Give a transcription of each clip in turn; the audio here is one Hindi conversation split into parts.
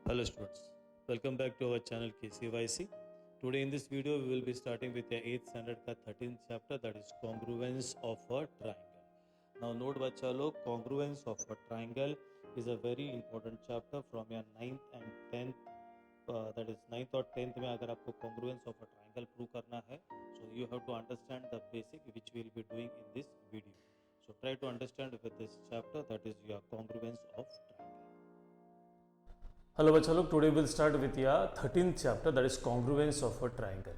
Hello students, welcome back to our channel KCYC. Today in this video we will be starting with the 8th standard का 13th chapter, that is congruence of a triangle. Now note बच्चा लोग, congruence of a triangle is a very important chapter from your 9th and 10th, that is 9th और 10th में अगर आपको congruence of a triangle prove करना है, so you have to understand the basic which we will be doing in this video. So try to understand with this chapter, that is your congruence of triangle. Hello बच्चा लोग, today we'll start with your 13th chapter, that is congruence of a triangle.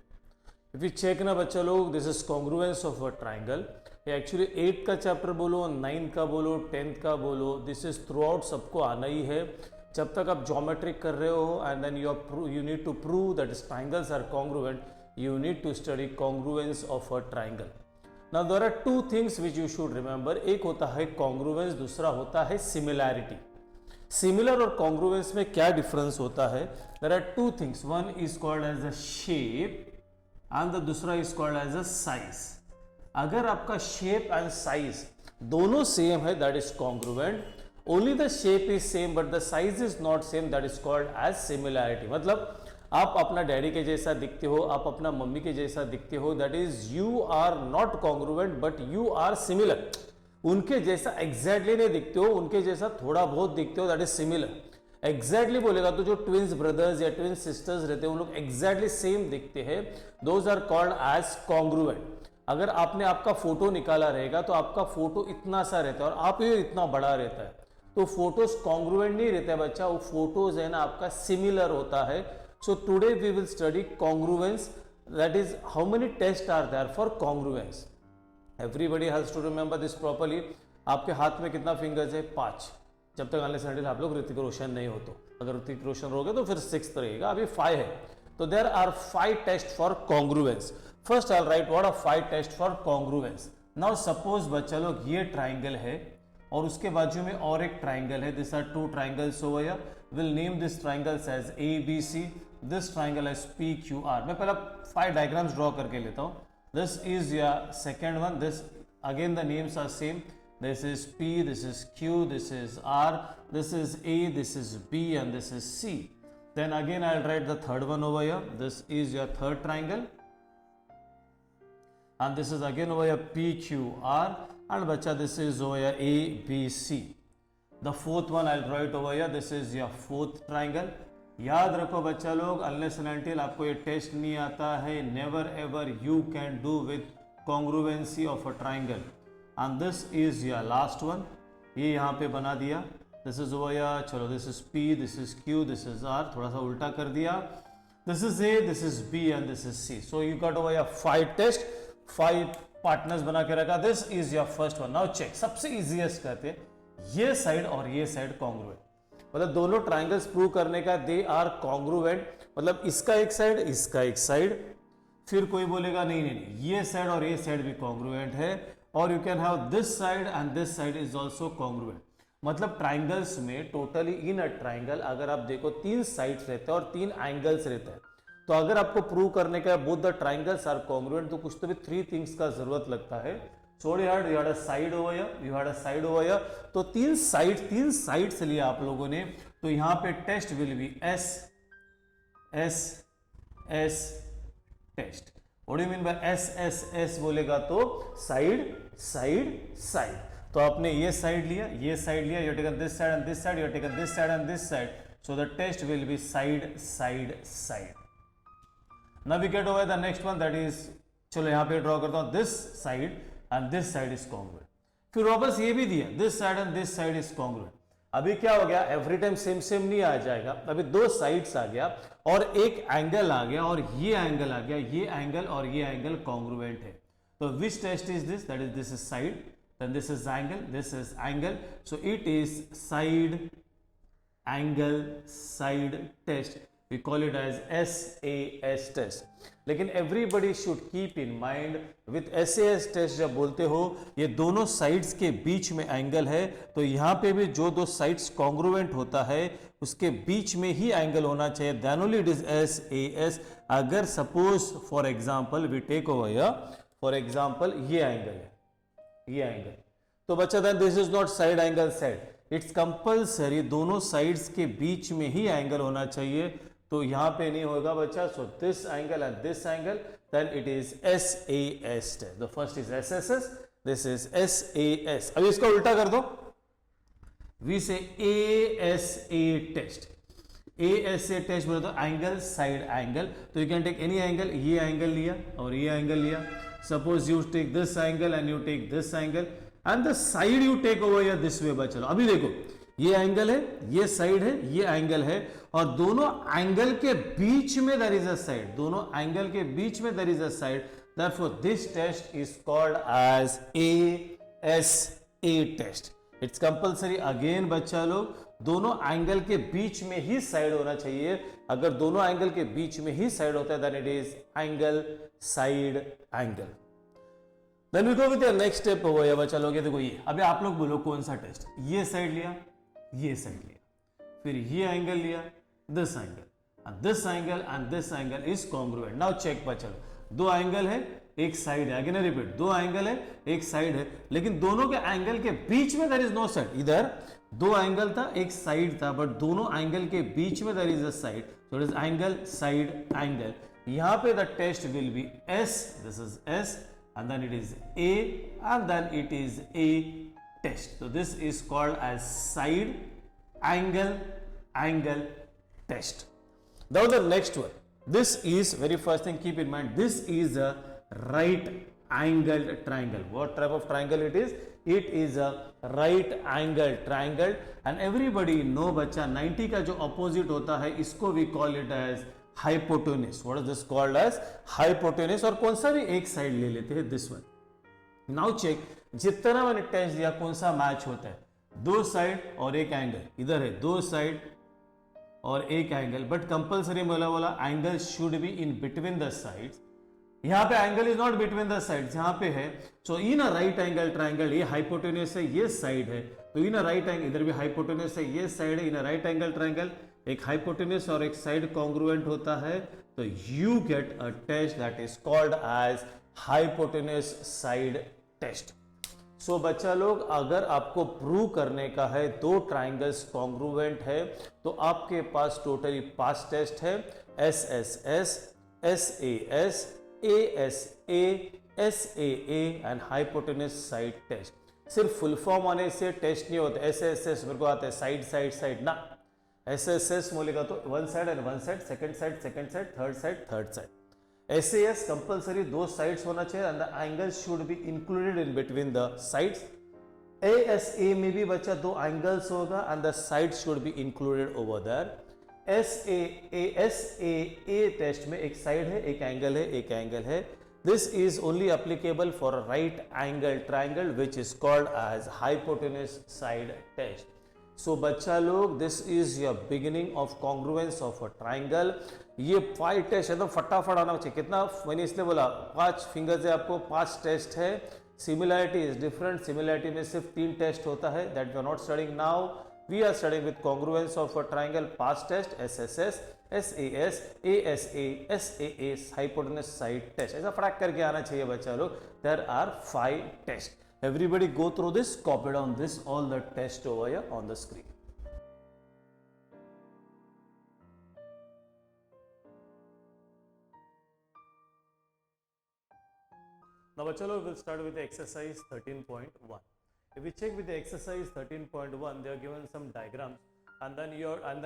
If you check ना बच्चा लोग, this is congruence of a triangle. ये actually 8th का chapter बोलो, 9th का बोलो, 10th का बोलो, this is throughout सबको आना ही है. जब तक आप geometric कर रहे हो and then you need to prove that triangles are congruent, you need to study congruence of a triangle. Now there are two things which you should remember. एक होता है congruence, दूसरा होता है similarity. सिमिलर और कॉन्ग्रुएंस में क्या डिफरेंस होता है? There are two things, one is called as a shape and the दूसरा is called as a size. अगर आपका शेप एंड साइज दोनों सेम है, that is congruent. Only the shape is same but the size is not same, that is called as similarity. मतलब आप अपना डैडी के जैसा दिखते हो, आप अपना मम्मी के जैसा दिखते हो, that is you are not congruent but you are similar. उनके जैसा एग्जैक्टली नहीं दिखते हो, उनके जैसा थोड़ा बहुत दिखते हो, दैट इज सिमिलर. एग्जैक्टली बोलेगा तो जो ट्विंस ब्रदर्स या ट्विंस सिस्टर्स रहते हैं उन लोग एग्जैक्टली सेम दिखते हैं, those are called as congruent. अगर आपने आपका फोटो निकाला रहेगा तो आपका फोटो इतना सा रहता है और आप ये इतना बड़ा रहता है, तो फोटोज कॉन्ग्रुएंट नहीं रहता है बच्चा, वो फोटोज है ना आपका सिमिलर होता है. So today we will study congruence, that is how many test are there for congruence. Everybody has to remember this properly. आपके हाथ में कितना फिंगर्स है? 5. जब तक अनलेस अनटिल आप लोग ऋतिक रोशन नहीं हो तो. अगर ऋतिक रोशन रहोगे तो फिर 6th रहेगा, अभी 5 है. तो there are 5 test for congruence. First I will write what are 5 test for congruence. Now suppose बच्चा लोग ये ट्राइंगल है और उसके बाजू में और एक ट्राइंगल है. This are 2 triangles over here. Will name this triangles as ABC, this triangle as PQR. मैं पहला 5 डायग्राम्स ड्रॉ करके लेता हूं. This is your second one. This again the names are same. This is P, this is Q, this is R, this is A, this is B, and this is C. Then again I'll write the third one over here. This is your third triangle, and this is again over here PQR, and bacha this is over here ABC. The fourth one I'll write over here. This is your fourth triangle. याद रखो बच्चा लोग, अनलेस एंड अनटिल आपको ये टेस्ट नहीं आता है, never ever you can do with congruency of a triangle. And this is your last one. ये यहाँ पे बना दिया. This is over here. चलो this is P, this is Q, this is R. थोड़ा सा उल्टा कर दिया. This is A, this is B and this is C. So you got over here 5 test, 5 partners बना के रखा. This is your first one. Now check. सबसे इजीएस्ट कहते हैं ये साइड और ये साइड कॉन्ग्रुएंट. मतलब दोनों ट्राइंगल्स प्रूव करने का, दे आर कॉन्ग्रुएंट. मतलब इसका एक साइड, इसका एक साइड. फिर कोई बोलेगा नहीं नहीं नहीं, ये साइड और ये साइड भी कॉन्ग्रुएंट है. और you can have this side and this side is also congruent. मतलब ट्राइंगल्स में टोटली इन अ ट्राइंगल अगर आप देखो 3 साइड्स रहते हैं और 3 एंगल्स रहते हैं. तो अगर आपको प्रूव करने का both the triangles are congruent, तो कुछ तो भी 3 थिंग्स का जरूरत लगता है. So you had a side over here, you had a side over here. तो 3 साइड्स लिए आप लोगों ने. तो यहां पे test will be S test. What do you mean by S बोलेगा तो साइड. तो आपने ये साइड लिया, ये साइड लिया, you have taken this side and this side, you have taken this side and this side. So the test will be side. Now we get over the next one, that is, चलो यहां पे ड्रॉ करता हूं, this side and this side is congruent. फिर वापस ये भी दिया, this side and this side is congruent. अभी क्या हो गया? एवरी टाइम सेम नहीं आ जाएगा. अभी 2 साइड्स आ गया और एक एंगल आ गया और ये एंगल आ गया. ये एंगल और ये एंगल कॉन्ग्रुएंट है. तो which test is this? That is this is side, then this is angle, this is angle. So it is side angle side test. We call it as SAS test. लेकिन everybody should keep in mind with SAS test जब बोलते हो ये दोनों साइड्स के बीच में एंगल है, तो यहाँ पे भी जो 2 साइड्स कॉन्ग्रुएंट होता है उसके बीच में ही एंगल होना चाहिए. then only it is SAS. अगर suppose for example we take over here, for example ये एंगल है, ये एंगल, तो बच्चा then this is not side angle set. It's compulsory दोनों साइड्स के बीच में ही एंगल होना चाहिए, तो यहां पे नहीं होगा बच्चा. So this angle and this angle, then it is SAS test. The first is SSS, this is SAS. अब इसका उल्टा कर दो, वी से ASA टेस्ट. ASA टेस्ट बोले तो एंगल साइड एंगल, तो you can take any angle. ये एंगल लिया और ये एंगल लिया. Suppose you take this angle and you take this angle and the side you take over या दिस वे. बच्चा अभी देखो, ये एंगल है, ये साइड है, ये एंगल है, और दोनों एंगल के बीच में देयर इज अ साइड. दोनों एंगल के बीच में there is a side. Therefore this test is called as ASA test. It's compulsory again बच्चा लोग, दोनों एंगल के बीच में ही साइड होना चाहिए. अगर दोनों एंगल के बीच में ही साइड होता है then it is angle side angle. Then we go with the next step हो गया बच्चा लोग. देखो ये अभी आप लोग बोलो कौन सा टेस्ट. ये साइड लिया, ये साइड लिया, फिर ये एंगल लिया, this angle and this angle and this angle is congruent. now check बच्चा लोग, दो एंगल है, एक साइड है. अगेन रिपीट, दो एंगल है, एक साइड है, लेकिन दोनों के एंगल के बीच में देयर इज नो साइड. इधर दो एंगल था, एक साइड था, बट दोनों एंगल के बीच में there is a side, so it is angle side angle. यहां पे the test will be S, this is S, and then it is A, and then it is A test. So this is called as side angle test. Now the next one, this is very first thing, keep in mind, this is a right angled triangle. What type of triangle it is? It is a right angled triangle. And everybody know बच्चा 90 का जो opposite होता है इसको we call it as hypotenuse. What is this called as? Hypotenuse. और कौन सा भी एक साइड ले लेते हैं, this one. Now check, जितना मैंने टेस्ट दिया कौन सा मैच होता है. दो साइड और एक एंगल. इधर है दो साइड और एक एंगल, बट कंपल्सरी बोला angle should be in between the sides. यहाँ पे angle is not between the sides, यहाँ पे है. सो इन अ राइट एंगल ट्राइंगल, ये हाइपोटेन्यूस है, ये साइड है, तो इन अ राइट एंगल, इधर भी हाइपोटेन्यूस है, ये साइड है. In a right angle triangle एक हाइपोटेन्यूस और एक साइड कॉन्ग्रुएंट होता है, तो you get a test that is called as hypotenuse side test. So बच्चा लोग, अगर आपको प्रूव करने का है दो ट्राइंगल्स कॉन्ग्रुएंट है, तो आपके पास टोटली 5 टेस्ट है. SSS, SAS, ASA, SAA and hypotenuse side test. सिर्फ फुल फॉर्म आने से टेस्ट नहीं होता. SSS मेरे को आता है साइड साइड साइड ना. SSS बोलेगा तो one side and one side, second side second side, third side third side. SAS compulsory दो साइड्स होना चाहिए and the angle should be included in between the sides. ASA में भी बच्चा दो एंगल्स होगा and the side should be included over there. SAA test में एक साइड है, एक एंगल है, एक एंगल है. This is only applicable for a right angle triangle which is called as hypotenuse side test. So बच्चा लोग, this is your beginning of congruence of a triangle. ये 5 टेस्ट है तो फटाफट आना चाहिए. कितना मैंने इसलिए बोला 5 फिंगर्स है आपको, 5 टेस्ट है. Similarity is different. सिमिलैरिटी में सिर्फ 3 टेस्ट होता है, that we are not studying now. We are studying with congruence of a triangle. 5 test, SSS, SAS, ASA, SAA, hypotenuse side test. ऐसा फटाक करके आना चाहिए बच्चा लोग. There are 5 test. Everybody go through this, copy down this, all the tests over here on the screen. Now bachalo, we'll start with the exercise 13.1. If we check with the exercise 13.1, they are given some diagrams and then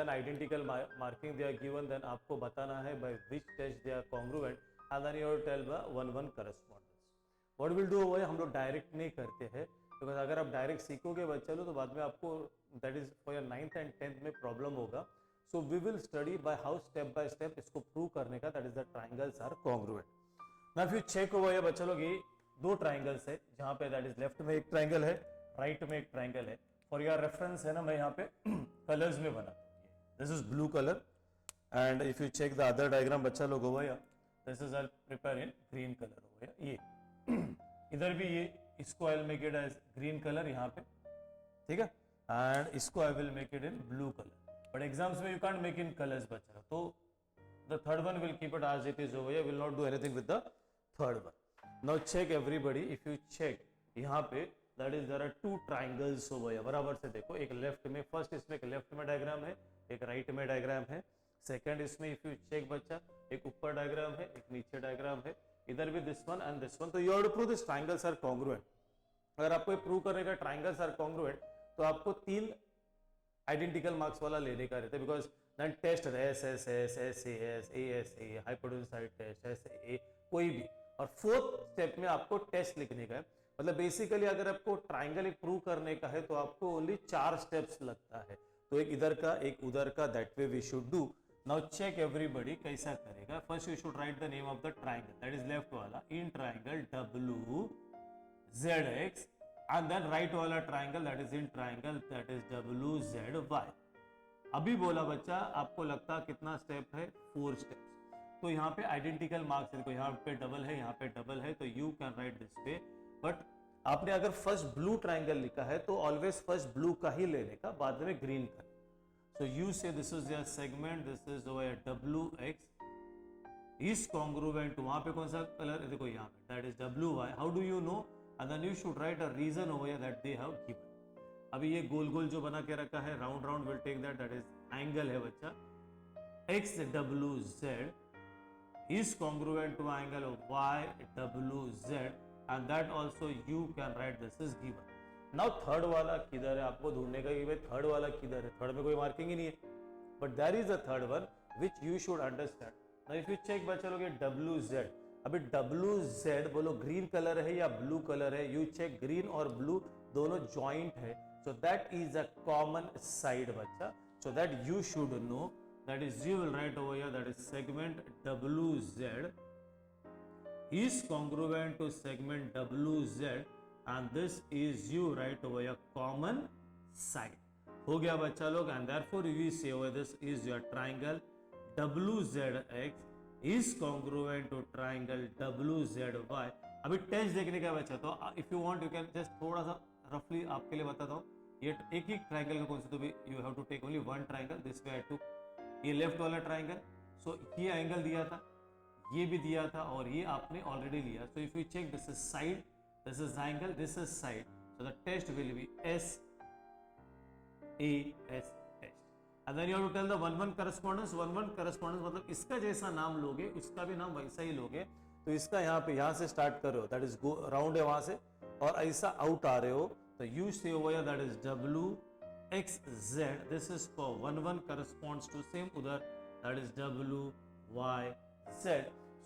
identical marking they are given. Then आपको बताना है by which test they are congruent and then you have to tell by one correspondence. What we'll do over here, हम लोग डायरेक्ट नहीं करते हैं, बिकॉज अगर आप डायरेक्ट सीखोगे बच्चा लोग तो बाद में आपको that is for your 9th and 10th में प्रॉब्लम होगा. So we will study by how step by step इसको प्रूव करने का, that is the triangles are congruent. Now if you check over here बच्चा लोग, ये दो ट्राइंगल्स है जहाँ पे दैट इज लेफ्ट में एक ट्राइंगल है, राइट में एक ट्राइंगल है. फॉर योर रेफरेंस है ना, मैं यहाँ पे कलर्स में बना, this is blue colour and if you check the other diagram बच्चा लोग over here, this is I prepare in green colour over here. ये इधर भी ये, इसको I will make it as green colour यहाँ पे, ठीक है, एंड इसको I will make it in blue colour. But exams में you can't make in colours बच्चा, तो the third one will keep it as it is over here, will not do anything with the third one. Now check everybody, if you check यहाँ पे that is there are two triangles over here. बराबर से देखो, एक लेफ्ट में, फर्स्ट इसमें एक लेफ्ट में डायग्राम है, एक राइट में डायग्राम है। सेकंड इसमें इफ यू चेक बच्चा, एक ऊपर डायग्राम है, एक नीचे डायग्राम है, इधर भी this one and this one. तो you have to prove this triangles are congruent. अगर आपको प्रूव करने का ट्राइंगल्स आर कॉन्ग्रुएंट तो आपको 3 आइडेंटिकल मार्क्स वाला लेने का रहता है, because then test S S S S A hypotenuse side test S A कोई भी। और फोर्थ स्टेप में आपको टेस्ट लिखने का है। मतलब बेसिकली अगर आपको ट्राइंगल एक प्रूव करने का है तो आपको ओनली 4 स्टेप्स लगता है। तो एक इधर का, एक उधर का, that way we should do. Now check everybody कैसा करेगा। First you should write the name of the triangle, that is left वाला, in triangle W Z X, and then right वाला triangle that is in triangle that is W Z Y. अभी बोला बच्चा, आपको लगता कितना स्टेप है? 4 स्टेप्स। तो यहाँ पे आइडेंटिकल मार्क्स है, यहाँ पे डबल है, यहाँ पे डबल है, तो you can right this way. But आपने अगर फर्स्ट ब्लू ट्राइंगल लिखा है तो ऑलवेज फर्स्ट ब्लू का ही लेने का, बाद में ग्रीन का। So you say this is your segment, this is over W X is congruent, वहां पे कौन सा कलर है? देखो यहाँ पे, that is W Y. How do you know? And then you should write a reason over that they have given. अभी ये गोल गोल जो बना के रखा है, round round, will take that is angle है बच्चा, X W Z is congruent to angle of YWZ, and that also you can write this is given. Now third वाला किधर है? आपको ढूंढने का कि भाई थर्ड वाला किधर है। थर्ड में कोई मार्किंग ही नहीं है, but there is a third one which you should understand. Now if you check बच्चा लोग, WZ, अभी WZ बोलो ग्रीन कलर है या ब्लू कलर है? यू चेक, ग्रीन और ब्लू दोनों ज्वाइंट है, so that is a common side बच्चा। So that you should know, that is you will write over here, that is segment WZ is congruent to segment WZ, and this is you write over here common side. हो गया बच्चा लोग, and therefore we say over this is your triangle WZX is congruent to triangle WZY. अभी टेस्ट देखने का बच्चा, तो if you want you can just थोड़ा सा रफली आपके लिए बताता हूँ। ये एक ही ट्राइंगल का कौन सा, तो भी you have to take only one triangle. This way I took ये लेफ्ट वाला ट्राइंगल, सो ये एंगल दिया था, ये भी दिया था, और ये आपने ऑलरेडी लिया। So if you check, this is side, this is angle, this is side, so the test will be S A S test. And then you have to tell the 1-1 correspondence. 1-1 correspondence मतलब इसका जैसा नाम लोगे उसका भी नाम वैसा ही लोगे। तो इसका यहाँ पे, यहाँ से स्टार्ट कर रहे हो, दैट इज गो राउंड है वहां से, और ऐसा आउट आ रहे हो, तो यू से over here that is W XZ, this is for 1-1 corresponds to same udhar, that is WYZ.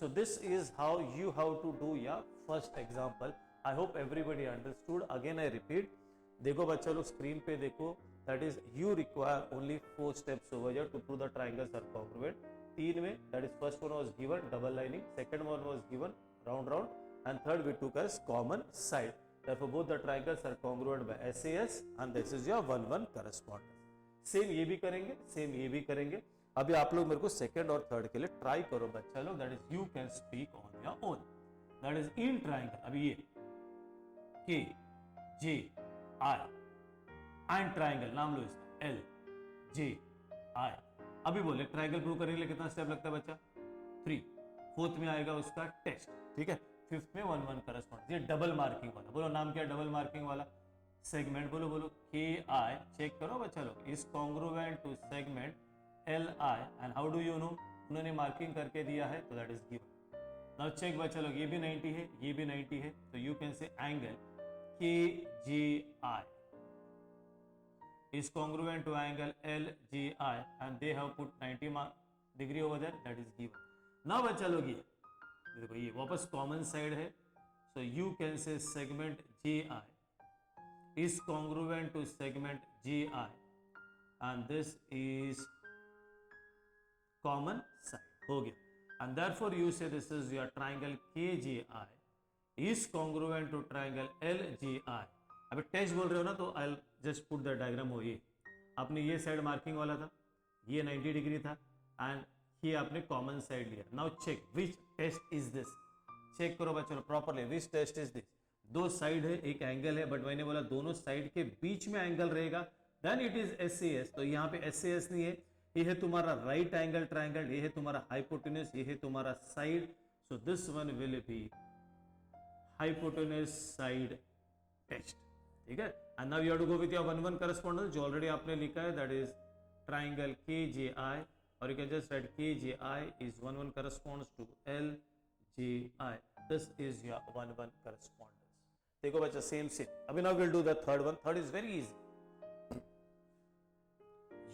So this is how you have to do your first example. I hope everybody understood. Again I repeat, देखो बच्चा लोग स्क्रीन पे देखो, that is you require only 4 steps over here to prove the triangles are congruent. 3 में, that is first one was given double lining, second one was given round round, and third we took as common side. Therefore, both the triangles are congruent by SAS, and this is your 1-1 correspondence. Same ये भी करेंगे, सेम ये भी करेंगे। अभी आप लोग मेरे को सेकंड और थर्ड के लिए ट्राई करो बच्चा लोग, that is you can speak on your own. That is in triangle, अभी ये के जे आई एंड ट्राइंगल नाम लो इसका एल जे आई। अभी बोले ट्राइंगल प्रूव करने के लिए कितना स्टेप लगता है बच्चा? 3। फोर्थ में आएगा उसका टेस्ट, ठीक है। फिफ्थ में 1-1 करस्पॉन्डेंस, ये डबल मार्किंग वाला। बोलो नाम क्या है डबल मार्किंग वाला? सेगमेंट, बोलो बोलो के आई, चेक करो बच्चा लोग, is congruent to segment L I, and how do you know? उन्होंने मार्किंग करके दिया है, तो that is given. Now check बच्चा लोग, ये भी 90 है, ये भी 90 है, तो यू कैन से एंगल के जे आई is congruent to angle LGI, and they have put 90 degree over there, that is given. Now बच्चा लोग ये देखो, ये वापस कॉमन साइड है, so you can say segment GI is congruent to segment GI, and this is common side हो गया, and therefore you say this is your triangle KGI is congruent to triangle LGI. अभी टेस्ट बोल रहे हो ना, तो I just put the diagram हो। ये आपने ये साइड मार्किंग वाला था, ये 90 डिग्री था, एंड ये आपने कॉमन साइड लिया। Now check which test is this, check करो बच्चों properly, which test is this. दो साइड है, एक एंगल है, बट मैंने बोला दोनों साइड के बीच में एंगल रहेगा, देन इट इज SAS। तो यहाँ पे SAS नहीं है, ये है तुम्हारा राइट एंगल ट्राइंगल, ये है तुम्हारा हाइपोटेन्यूस, ये है तुम्हारा side, so this one will be hypotenuse side test. ठीक है. And now you have to go with your 1-1 correspondence जो ऑलरेडी आपने लिखा है, दैट इज ट्राइंगल KJI, और you can just write KJI is 1-1 corresponds to LJI. This is your 1-1 correspondence. देखो बच्चा सेम. अभी now will do the third one. Third is very easy.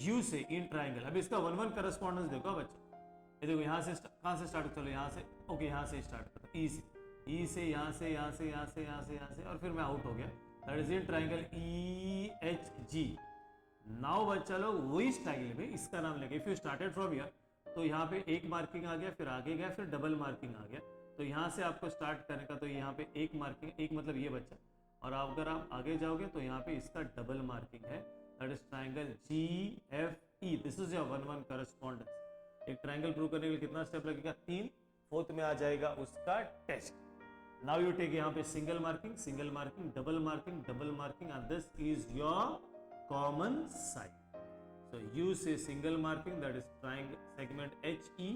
You से इन ट्राइंगल. अभी इसका 1-1 करस्पॉन्डेंस देखो बच्चा. ये देखो यहाँ से कहाँ से स्टार्ट, चलो यहाँ से, ओके यहाँ से स्टार्ट करता. ई से यहाँ से यहाँ से यहाँ से यहाँ से यहाँ से और फिर मैं आउट हो गया. That is in triangle EHG. Now बच्चा लोग वही स्टाइल में इसका नाम लेंगे. If you started from here तो यहाँ पे एक मार्किंग आ गया, फिर आगे गया, फिर डबल मार्किंग आ गया. तो यहाँ से आपको स्टार्ट करने का, तो यहाँ पे एक मार्किंग, एक मतलब ये बच्चा, और अगर आप आगे जाओगे तो यहाँ पे इसका डबल मार्किंग है. That is triangle GFE. This is your 1-1 correspondence. एक ट्राइंगल प्रूव करने के लिए कितना स्टेप लगेगा? 3. फोर्थ में आ जाएगा उसका टेस्ट. नाउ यू टेक यहाँ पे single marking, double marking, and this is your common side. So you say single marking, that is triangle segment HE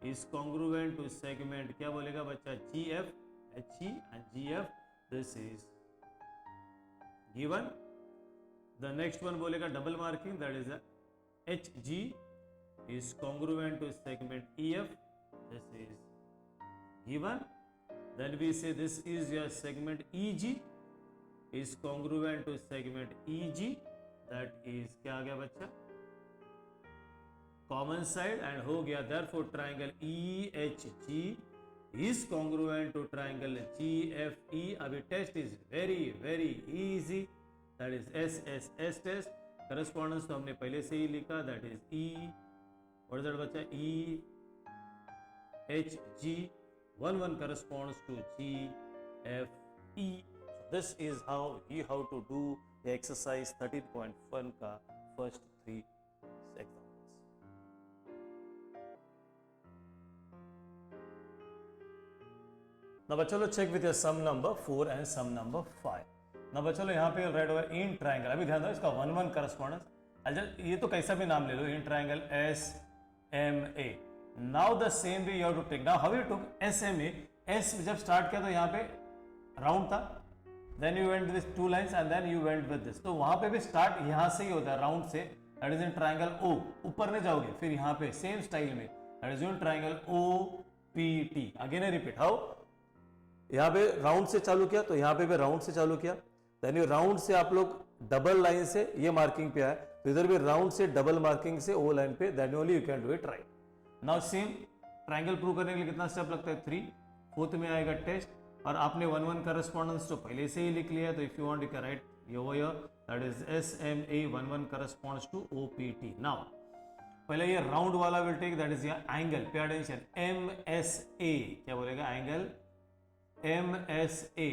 is congruent to segment, क्या बोलेगा बच्चा? GF, HE and GF. This is given. The next one बोलेगा double marking, that is HG is congruent to segment EF. This is given. Then we say this is your segment EG is congruent to segment EG. That is क्या आ गया बच्चा? Common side. एंड हो गया therefore triangle EHG is congruent to triangle GFE. अभी test is very very easy. That is SSS test. Correspondence तो हमने पहले से ही लिखा, that is what is that बच्चा? EHG 1-1 corresponds to GFE. This is how you have to do the exercise 13.1 का first 3 examples. Now बच्चों check with your sum number 4 and sum number 5. Now बच्चों यहाँ पे राइट हुआ इन ट्राइंगल. अभी ध्यान दो इसका 1-1 करस्पॉन्डेंस. ये तो कैसा भी नाम ले लो, in triangle SMA. Now the same way you have to take. Now how you took SMA? S जब स्टार्ट किया तो यहाँ पे राउंड था, then you went with 2 lines and then you went with this. तो वहां पे भी स्टार्ट यहाँ से ही होता है, राउंड से. That is in triangle O. ऊपर नहीं जाओगे, फिर यहाँ पे सेम स्टाइल में that is in triangle OPT. Again I repeat. How? यहाँ पे राउंड से चालू किया तो यहाँ पे भी राउंड से चालू किया. देन ये राउंड से आप लोग डबल लाइन से ये मार्किंग पे आए, तो इधर भी राउंड से डबल मार्किंग से O लाइन पे. Then only you can do it right. Now same triangle prove करने के लिए कितना स्टेप लगता है? 3. फोर्थ में आएगा टेस्ट. और आपने 1-1 करस्पॉन्डेंस तो पहले से ही लिख लिया है, तो if you want you can write your that is SMA 1-1 corresponds to OPT. Now पहले ये राउंड वाला will take, that is your angle. Pay attention. MSA क्या बोलेगा? Angle MSA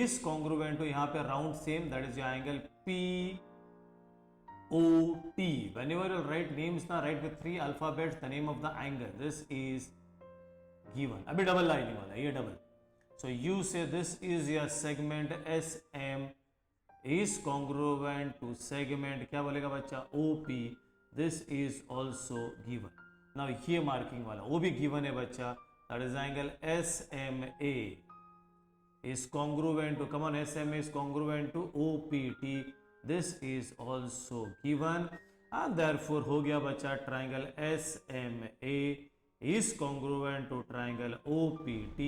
is congruent to यहाँ पे round same, that is your angle POT. whenever you write names ना, write with 3 alphabets the name of the angle. This is given. अभी डबल लाइनिंग वाला, ये double. So you say this is your segment SM is congruent to segment क्या बोलेगा बच्चा? OP. This is also given. Now ये मार्किंग वाला वो भी given है बच्चा. That is angle SMA is congruent to, come on, SMA is congruent to OPT. This is also given. And therefore हो गया बच्चा triangle SMA is congruent to triangle OPT.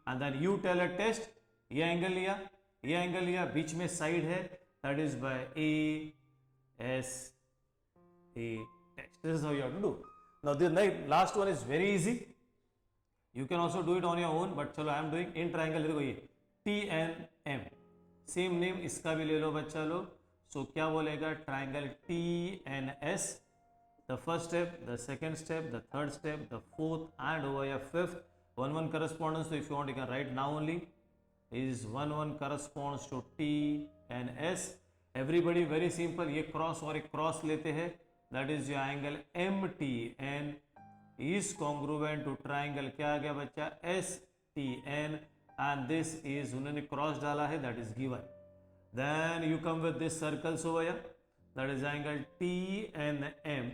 And then you tell a test. ये एंगल लिया, ये एंगल लिया, बीच में साइड है, that is by ASA test. This is how you have to do. Now the last one is very easy. You can also do it on your own, but चलो I am doing in triangle. देखो ये TNM, सेम नेम इसका भी ले लो बच्चा लोग. सो क्या बोलेगा? Triangle TNS. The first step, the second step, the third step, the fourth, and over here fifth. 1-1 correspondence. So if you want, you can write now only. Is 1-1 corresponds to TNS. Everybody very simple. ये क्रॉस और एक क्रॉस लेते हैं. That is your angle MTN is congruent to triangle क्या आ गया बच्चा? STN. And this is उन्होंने क्रॉस डाला है. That is given. Then you come with this circles over here. That is angle TNM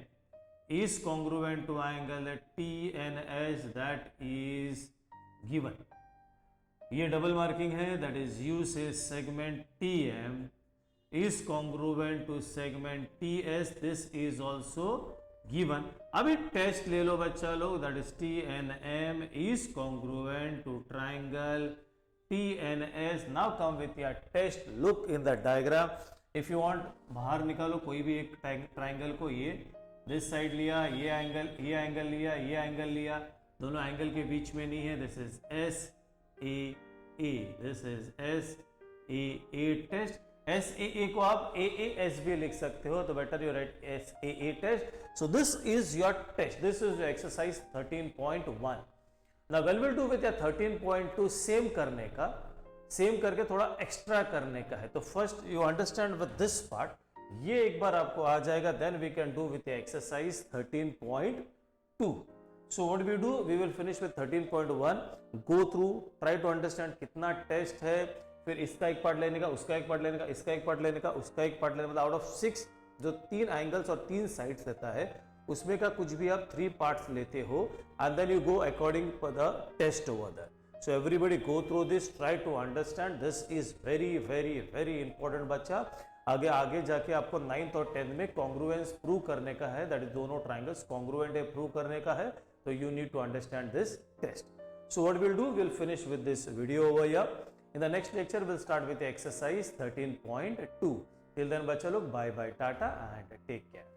is congruent to angle TNS. That is given. ये डबल मार्किंग है, दैट इज यू से segment TM is congruent to segment TS. This is also given. अभी टेस्ट ले लो बच्चा लोग, that is TNM is congruent to triangle TNS. Now come with your test. Look in the diagram. If you want, बाहर निकालो कोई भी एक ट्राइंगल को, ये दिस साइड लिया, ये एंगल लिया, ये एंगल लिया, दोनों एंगल के बीच में नहीं है, this is SAA, this is SAA test. SAA को आप AAS भी लिख सकते हो, तो better you write SAA test. So this is your test, this is your exercise 13.1. Now we'll will do with 13.2. Same करने का, सेम करके थोड़ा एक्स्ट्रा करने का है. तो first you understand with this part, ये एक बार आपको आ जाएगा, then we can do with exercise 13.2. So what we do, we will finish with 13.1, go through, try to understand कितना टेस्ट है, फिर इसका एक पार्ट लेने का, उसका एक पार्ट लेने का, इसका एक पार्ट लेने का, उसका एक पार्ट लेने का, आउट ऑफ 6 जो 3 एंगल्स और 3 साइड्स लेता है, उसमें का कुछ भी आप 3 पार्ट्स लेते हो, and then you go according for the test over that. So everybody go through this, try to understand. This is very very very important बच्चा. आगे जाके आपको 9th और 10th में congruence प्रूव करने का है, that is दोनों triangles congruent है प्रूव करने का है, तो you need to understand this test. So what we'll do, we'll finish with this video over here. In the next lecture we'll start with the exercise 13.2. Till then बच्चा लोग bye bye, tata and take care.